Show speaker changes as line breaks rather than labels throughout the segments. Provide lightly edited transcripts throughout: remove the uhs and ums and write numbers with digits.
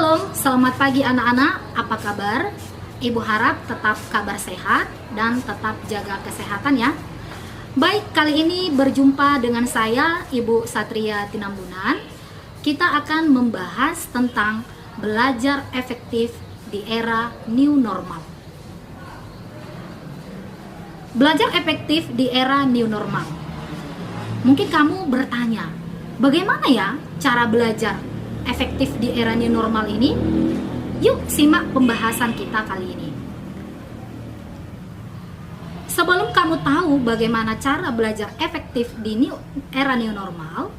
Shalom, selamat pagi anak-anak, apa kabar? Ibu harap tetap kabar sehat dan tetap jaga kesehatan ya. Baik, kali ini berjumpa dengan saya, Ibu Satria Tinambunan. Kita akan membahas tentang belajar efektif di era new normal. Belajar efektif di era new normal. Mungkin kamu bertanya, bagaimana ya cara belajar efektif di era new normal ini? Yuk simak pembahasan kita kali ini. Sebelum kamu tahu bagaimana cara belajar efektif di era new normal,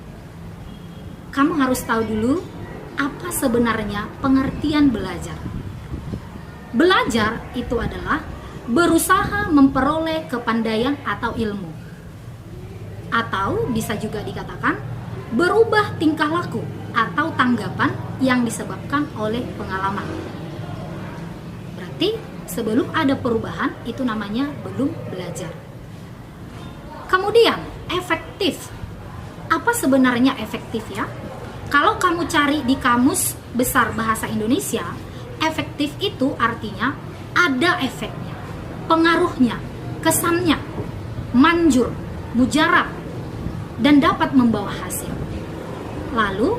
kamu harus tahu dulu apa sebenarnya pengertian belajar. Belajar itu adalah berusaha memperoleh kepandaian atau ilmu. Atau bisa juga dikatakan berubah tingkah laku atau tanggapan yang disebabkan oleh pengalaman. Berarti sebelum ada perubahan itu namanya belum belajar. Kemudian efektif. Apa sebenarnya efektif ya? Kalau kamu cari di Kamus Besar Bahasa Indonesia, efektif itu artinya ada efeknya, pengaruhnya, kesannya, manjur, mujarab, dan dapat membawa hasil. Lalu,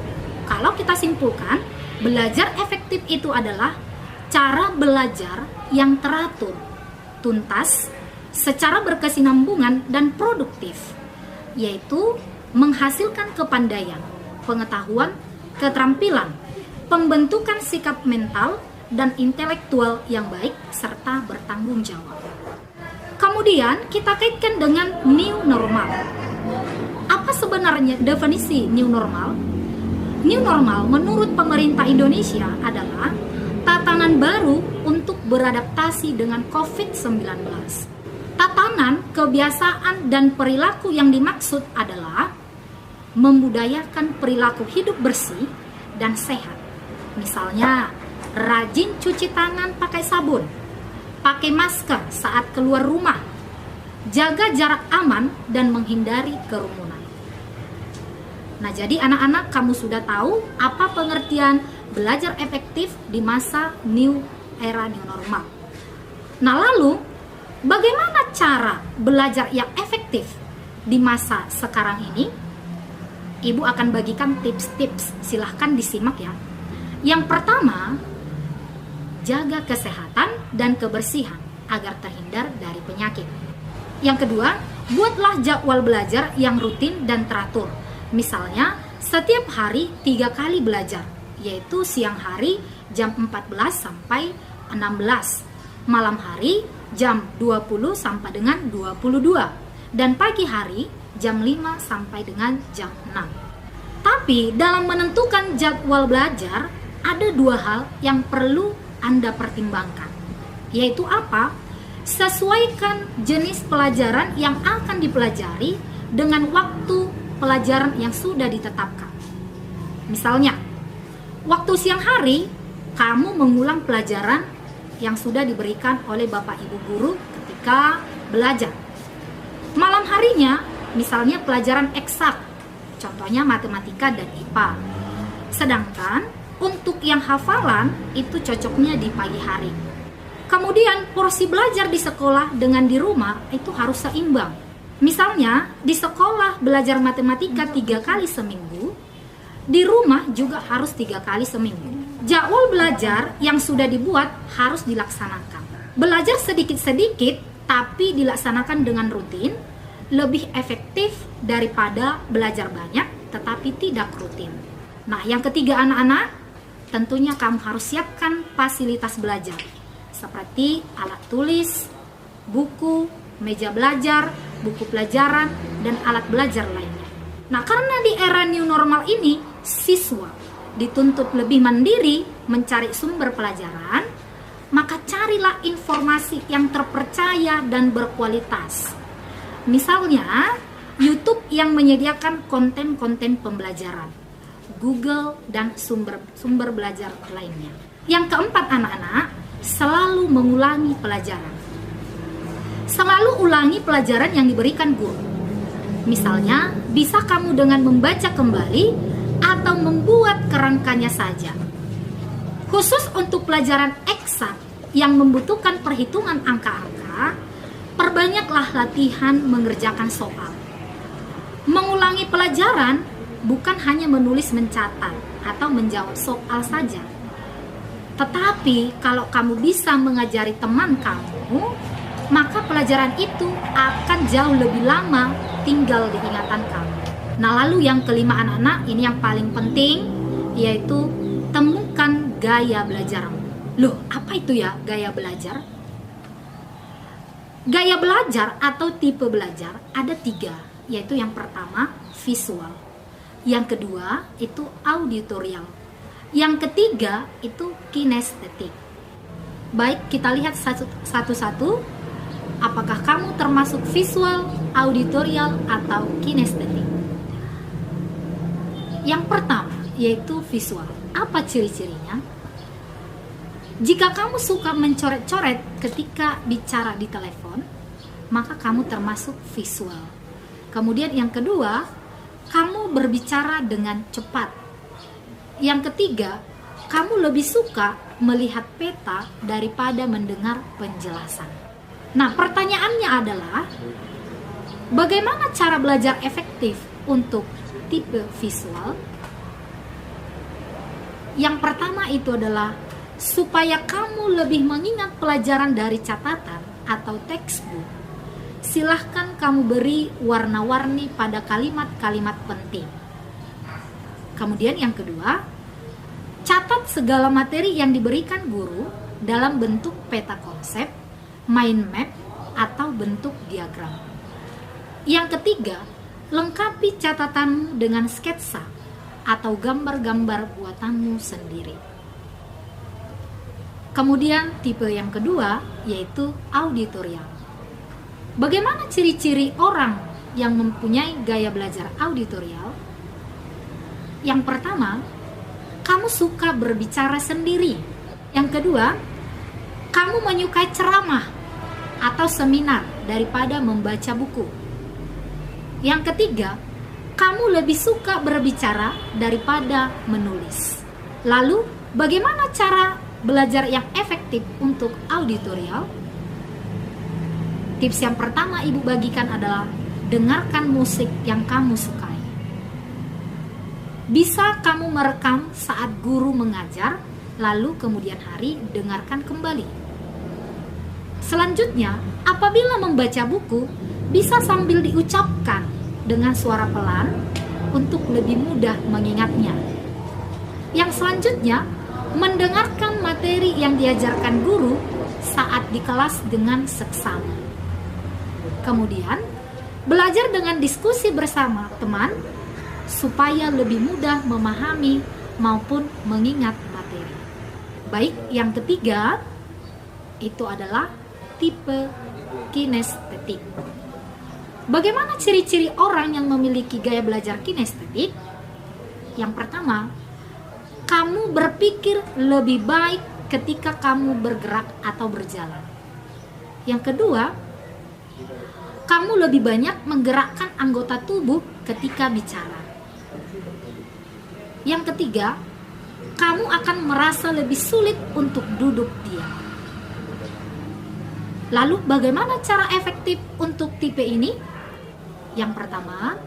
kalau kita simpulkan, belajar efektif itu adalah cara belajar yang teratur, tuntas, secara berkesinambungan dan produktif, yaitu menghasilkan kepandaian, pengetahuan, keterampilan, pembentukan sikap mental dan intelektual yang baik serta bertanggung jawab. Kemudian kita kaitkan dengan new normal. Apa sebenarnya definisi new normal? New normal menurut pemerintah Indonesia adalah tatanan baru untuk beradaptasi dengan COVID-19. Tatanan, kebiasaan, dan perilaku yang dimaksud adalah membudayakan perilaku hidup bersih dan sehat. Misalnya, rajin cuci tangan pakai sabun, pakai masker saat keluar rumah, jaga jarak aman, dan menghindari kerumunan. Nah, jadi anak-anak, kamu sudah tahu apa pengertian belajar efektif di masa era new normal. Nah, lalu bagaimana cara belajar yang efektif di masa sekarang ini? Ibu akan bagikan tips-tips, silahkan disimak ya. Yang pertama, jaga kesehatan dan kebersihan agar terhindar dari penyakit. Yang kedua, buatlah jadwal belajar yang rutin dan teratur. Misalnya, setiap hari 3 kali belajar, yaitu siang hari jam 14 sampai 16, malam hari jam 20 sampai dengan 22, dan pagi hari jam 5 sampai dengan jam 6. Tapi dalam menentukan jadwal belajar, ada 2 hal yang perlu Anda pertimbangkan, yaitu apa? Sesuaikan jenis pelajaran yang akan dipelajari dengan waktu pelajaran yang sudah ditetapkan. Misalnya, waktu siang hari kamu mengulang pelajaran yang sudah diberikan oleh Bapak Ibu guru ketika belajar. Malam harinya, misalnya pelajaran eksak, contohnya matematika dan IPA. Sedangkan untuk yang hafalan itu cocoknya di pagi hari. Kemudian porsi belajar di sekolah dengan di rumah itu harus seimbang. Misalnya, di sekolah belajar matematika 3 kali seminggu, di rumah juga harus 3 kali seminggu. Jadwal belajar yang sudah dibuat harus dilaksanakan. Belajar sedikit-sedikit tapi dilaksanakan dengan rutin lebih efektif daripada belajar banyak tetapi tidak rutin. Nah, yang ketiga anak-anak, tentunya kamu harus siapkan fasilitas belajar seperti alat tulis, buku, meja belajar, buku pelajaran, dan alat belajar lainnya. Nah, karena di era new normal ini, siswa dituntut lebih mandiri mencari sumber pelajaran, maka carilah informasi yang terpercaya dan berkualitas. Misalnya, YouTube yang menyediakan konten-konten pembelajaran, Google, dan sumber belajar lainnya. Yang keempat anak-anak, selalu mengulangi pelajaran. Selalu ulangi pelajaran yang diberikan guru. Misalnya, bisa kamu dengan membaca kembali atau membuat kerangkanya saja. Khusus untuk pelajaran eksak yang membutuhkan perhitungan angka-angka, perbanyaklah latihan mengerjakan soal. Mengulangi pelajaran bukan hanya menulis mencatat atau menjawab soal saja. Tetapi kalau kamu bisa mengajari teman kamu, maka pelajaran itu akan jauh lebih lama tinggal di ingatan kamu. Nah, lalu yang kelima anak-anak, ini yang paling penting, yaitu temukan gaya belajarmu. Loh, apa itu ya gaya belajar? Gaya belajar atau tipe belajar ada 3, yaitu yang pertama visual, yang kedua itu auditorial, yang ketiga itu kinestetik. Baik, kita lihat satu-satu. Apakah kamu termasuk visual, auditorial, atau kinestetik? Yang pertama yaitu visual. Apa ciri-cirinya? Jika kamu suka mencoret-coret ketika bicara di telepon, maka kamu termasuk visual. Kemudian yang kedua, kamu berbicara dengan cepat. Yang ketiga, kamu lebih suka melihat peta daripada mendengar penjelasan. Nah, pertanyaannya adalah, bagaimana cara belajar efektif untuk tipe visual? Yang pertama itu adalah supaya kamu lebih mengingat pelajaran dari catatan atau textbook. Silahkan kamu beri warna-warni pada kalimat-kalimat penting. Kemudian yang kedua, catat segala materi yang diberikan guru dalam bentuk peta konsep, mind map, atau bentuk diagram. Yang ketiga, lengkapi catatanmu dengan sketsa atau gambar-gambar buatanmu sendiri. Kemudian tipe yang kedua yaitu auditorial. Bagaimana ciri-ciri orang yang mempunyai gaya belajar auditorial? Yang pertama, kamu suka berbicara sendiri. Yang kedua, kamu menyukai ceramah atau seminar daripada membaca buku. Yang ketiga, kamu lebih suka berbicara daripada menulis. Lalu, bagaimana cara belajar yang efektif untuk auditorial? Tips yang pertama ibu bagikan adalah dengarkan musik yang kamu sukai. Bisa kamu merekam saat guru mengajar, lalu kemudian hari dengarkan kembali. Selanjutnya, apabila membaca buku, bisa sambil diucapkan dengan suara pelan untuk lebih mudah mengingatnya. Yang selanjutnya, mendengarkan materi yang diajarkan guru saat di kelas dengan seksama. Kemudian, belajar dengan diskusi bersama teman supaya lebih mudah memahami maupun mengingat materi. Baik, yang ketiga itu adalah tipe kinestetik. Bagaimana ciri-ciri orang yang memiliki gaya belajar kinestetik? Yang pertama, kamu berpikir lebih baik ketika kamu bergerak atau berjalan. Yang kedua, kamu lebih banyak menggerakkan anggota tubuh ketika bicara. Yang ketiga, kamu akan merasa lebih sulit untuk duduk diam. Lalu bagaimana cara efektif untuk tipe ini? Yang pertama,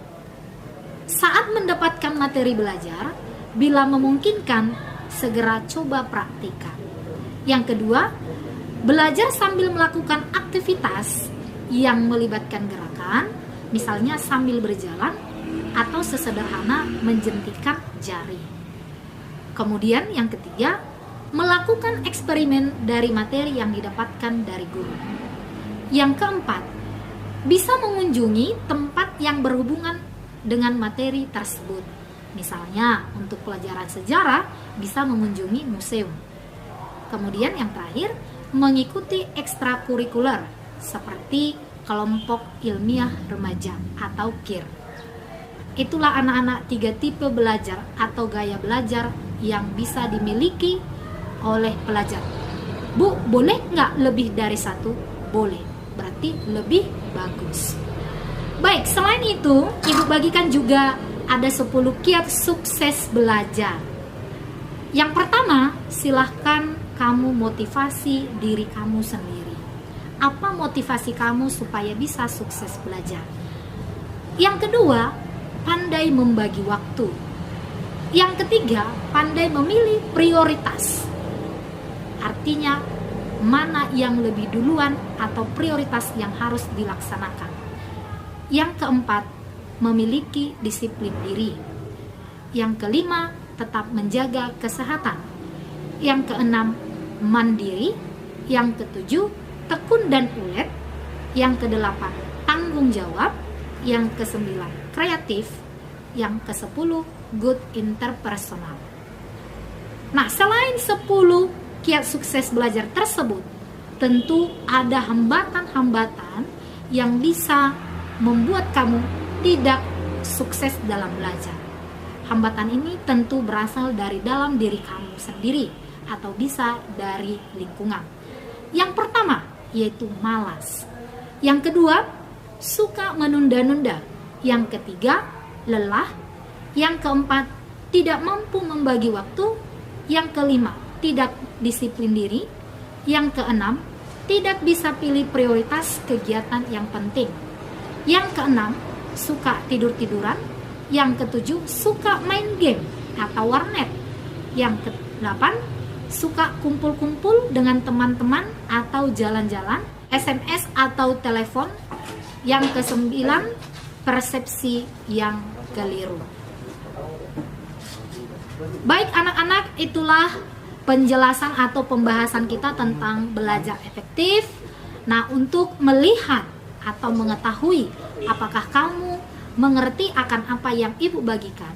saat mendapatkan materi belajar, bila memungkinkan, segera coba praktikkan. Yang kedua, belajar sambil melakukan aktivitas yang melibatkan gerakan, misalnya sambil berjalan atau sesederhana menjentikan jari. Kemudian yang ketiga, melakukan eksperimen dari materi yang didapatkan dari guru. Yang keempat, bisa mengunjungi tempat yang berhubungan dengan materi tersebut. Misalnya untuk pelajaran sejarah bisa mengunjungi museum. Kemudian yang terakhir, mengikuti ekstrakurikuler seperti kelompok ilmiah remaja atau KIR. Itulah anak-anak 3 tipe belajar atau gaya belajar yang bisa dimiliki oleh pelajar. Bu, boleh nggak lebih dari 1? Boleh, berarti lebih bagus. Baik, selain itu, ibu bagikan juga ada 10 kiat sukses belajar. Yang pertama, silahkan kamu motivasi diri kamu sendiri. Apa motivasi kamu supaya bisa sukses belajar? Yang kedua, pandai membagi waktu. Yang ketiga, pandai memilih prioritas. Artinya, mana yang lebih duluan atau prioritas yang harus dilaksanakan. Yang keempat, memiliki disiplin diri. Yang kelima, tetap menjaga kesehatan. Yang keenam, mandiri. Yang ketujuh, tekun dan ulet. Yang kedelapan, tanggung jawab. Yang kesembilan, kreatif. Yang kesepuluh, good interpersonal. Nah, selain 10 kiat sukses belajar tersebut, tentu ada hambatan-hambatan yang bisa membuat kamu tidak sukses dalam belajar. Hambatan ini tentu berasal dari dalam diri kamu sendiri atau bisa dari lingkungan. Yang pertama yaitu malas. Yang kedua, suka menunda-nunda. Yang ketiga, lelah. Yang keempat, tidak mampu membagi waktu. Yang kelima, tidak disiplin diri. Yang keenam, tidak bisa pilih prioritas kegiatan yang penting. Yang keenam, suka tidur-tiduran. Yang ketujuh, suka main game atau warnet. Yang kedelapan, suka kumpul-kumpul dengan teman-teman atau jalan-jalan, SMS atau telepon. Yang kesembilan, persepsi yang keliru. Baik anak-anak, itulah penjelasan atau pembahasan kita tentang belajar efektif. Nah, untuk melihat atau mengetahui apakah kamu mengerti akan apa yang Ibu bagikan,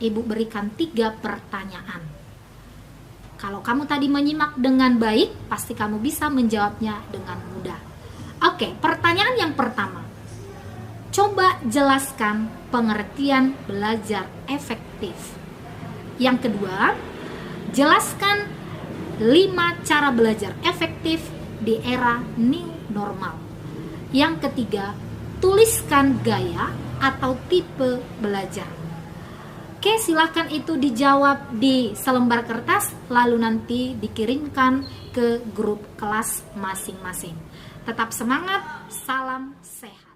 Ibu berikan 3 pertanyaan. Kalau kamu tadi menyimak dengan baik, pasti kamu bisa menjawabnya dengan mudah. Oke, pertanyaan yang pertama. Coba jelaskan pengertian belajar efektif. Yang kedua, jelaskan 5 cara belajar efektif di era new normal. Yang ketiga, tuliskan gaya atau tipe belajar. Oke, silahkan itu dijawab di selembar kertas, lalu nanti dikirimkan ke grup kelas masing-masing. Tetap semangat, salam sehat.